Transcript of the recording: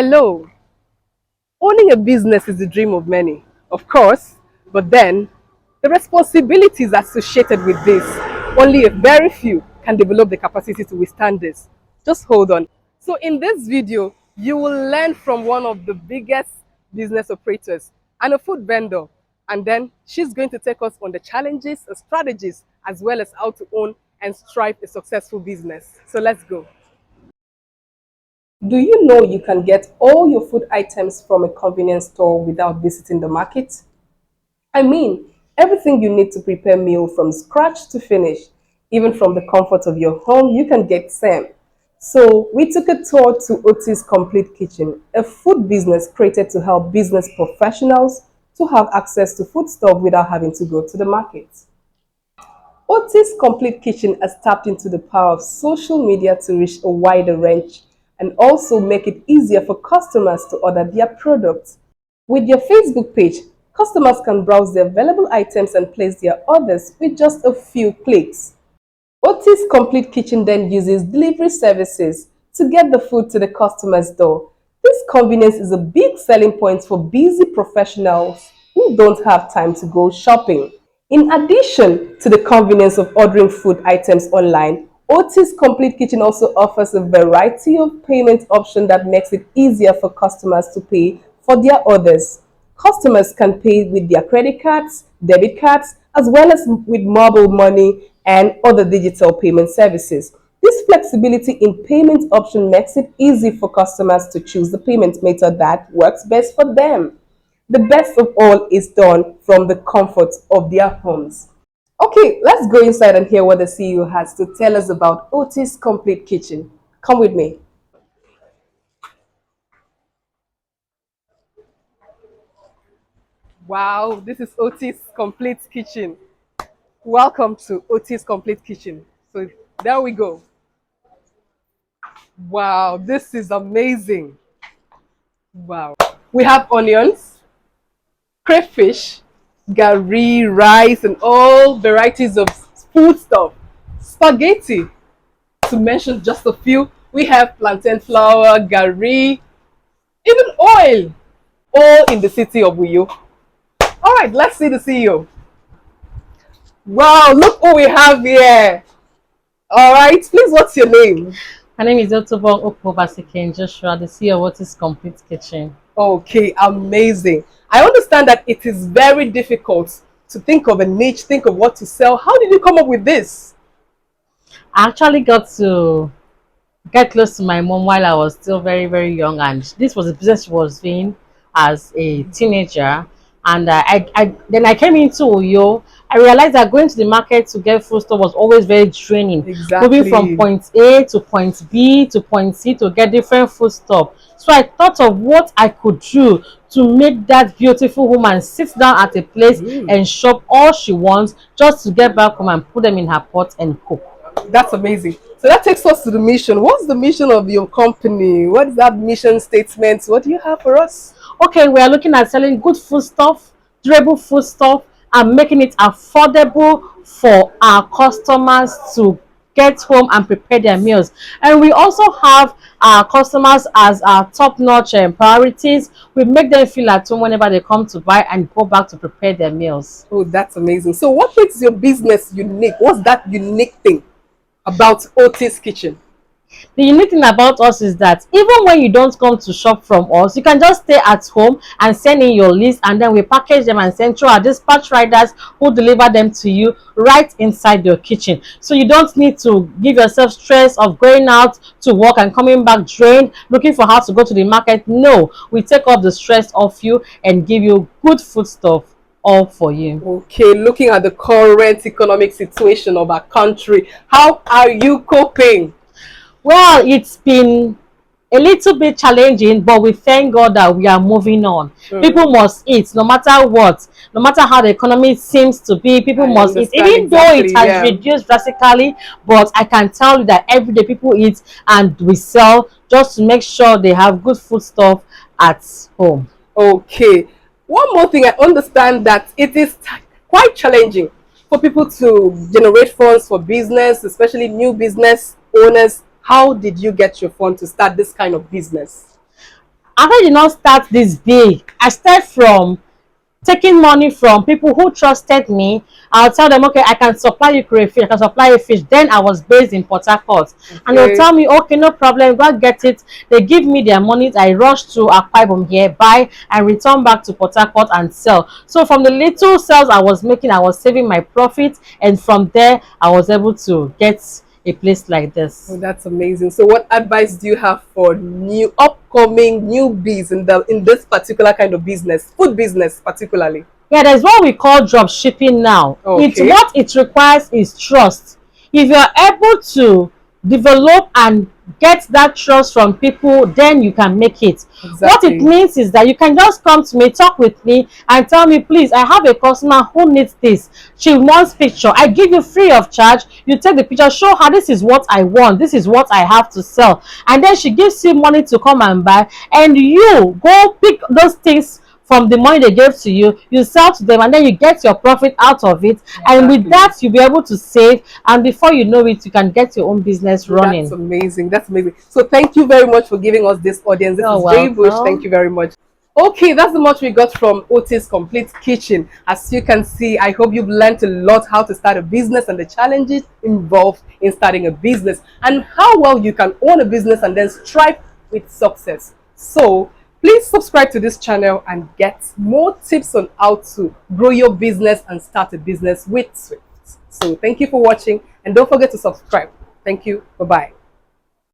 Hello. Owning a business is the dream of many, of course, but then the responsibilities associated with this, only a very few can develop the capacity to withstand this. Just hold on. So in this video, you will learn from one of the biggest business operators and a food vendor. And then she's going to take us on the challenges, the strategies, as well as how to own and strive a successful business. So let's go. Do you know you can get all your food items from a convenience store without visiting the market? I mean, everything you need to prepare meal from scratch to finish, even from the comfort of your home, you can get same. So we took a tour to Otty's Complete Kitchen, a food business created to help business professionals to have access to food stuff without having to go to the market. Otty's Complete Kitchen has tapped into the power of social media to reach a wider range and also make it easier for customers to order their products. With your Facebook page, customers can browse the available items and place their orders with just a few clicks. Otty's Complete Kitchen then uses delivery services to get the food to the customer's door. This convenience is a big selling point for busy professionals who don't have time to go shopping. In addition to the convenience of ordering food items online, Otty's Complete Kitchen also offers a variety of payment options that makes it easier for customers to pay for their orders. Customers can pay with their credit cards, debit cards, as well as with mobile money and other digital payment services. This flexibility in payment option makes it easy for customers to choose the payment method that works best for them. The best of all is done from the comfort of their homes. Okay, let's go inside and hear what the CEO has to tell us about Otty's Complete Kitchen. Come with me. Wow, this is Otty's Complete Kitchen. Welcome to Otty's Complete Kitchen. So there we go. Wow, this is amazing. Wow. We have onions, crayfish, gari, rice, and all varieties of food stuff. Spaghetti, to mention just a few. We have plantain flour, gari, even oil, all in the city of Uyo. All right, let's see the CEO. Wow, look who we have here. All right, please, what's your name? My name is Otto Okpobasike Joshua, the CEO of What is Complete Kitchen. Okay, amazing. I understand that it is very difficult to think of a niche, think of what to sell. How did you come up with this? I actually got to get close to my mom while I was still very, very young, and this was a business she was doing as a teenager. And then I came into Uyo. I realized that going to the market to get food stuff was always very draining. Moving from Exactly. point A to point B to point C to get different food stuff. So I thought of what I could do to make that beautiful woman sit down at a place and shop all she wants just to get back home and put them in her pot and cook. That's amazing. So that takes us to the mission. What's the mission of your company? What is that mission statement? What do you have for us? Okay, we are looking at selling good food stuff, durable food stuff, and making it affordable for our customers to get home and prepare their meals. And we also have our customers as our top-notch priorities. We make them feel at home whenever they come to buy and go back to prepare their meals. Oh, that's amazing. So what makes your business unique? What's that unique thing about Otty's Kitchen? The unique thing about us is that even when you don't come to shop from us, you can just stay at home and send in your list, and then we package them and send through our dispatch riders who deliver them to you right inside your kitchen. So you don't need to give yourself stress of going out to work and coming back drained, looking for how to go to the market. No, we take off the stress off you and give you good food stuff all for you. Okay, looking at the current economic situation of our country, how are you coping? Well, it's been a little bit challenging, but we thank God that we are moving on. People must eat no matter what, no matter how the economy seems to be. People must eat, even though it has reduced drastically. But I can tell you that every day people eat, and we sell just to make sure they have good food stuff at home. Okay, one more thing, I understand that it is quite challenging for people to generate funds for business, especially new business owners. How did you get your fund to start this kind of business? I did not start this big. I started from taking money from people who trusted me. I'll tell them, okay, I can supply you crayfish, I can supply you fish. Then I was based in Port Harcourt. And they'll Okay. tell me, okay, no problem, go get it. They give me their money. I rush to Akwa Ibom here, buy, and return back to Port Harcourt and sell. So from the little sales I was making, I was saving my profit. And from there, I was able to get a place like Oh, this. that's amazing. So what advice do you have for new upcoming newbies in this particular kind of business, food business particularly? Yeah, there's what we call drop shipping now. It's Okay. what it requires is trust. If you're able to develop and get that trust from people, then you can make it. What it Exactly. means is that you can just come to me, talk with me, and tell me, please, I have a customer who needs this. She wants picture. I give you free of charge. You take the picture, show her this is what I want, this is what I have to sell. And then she gives you money to come and buy, and you go pick those things from the money they gave to you, you sell to them, and then you get your profit out of it. And with Exactly. that, you'll be able to save, and before you know it, you can get your own business That's running. amazing. That's amazing. So thank you very much for giving us this audience. This You're is Jay Bush. Thank welcome. you very much. Okay, that's the much we got from Otty's Complete Kitchen. As you can see, I hope you've learned a lot how to start a business and the challenges involved in starting a business and how well you can own a business and then strive with success. So please subscribe to this channel and get more tips on how to grow your business and start a business with Swift. So thank you for watching and don't forget to subscribe. Thank you. Bye-bye.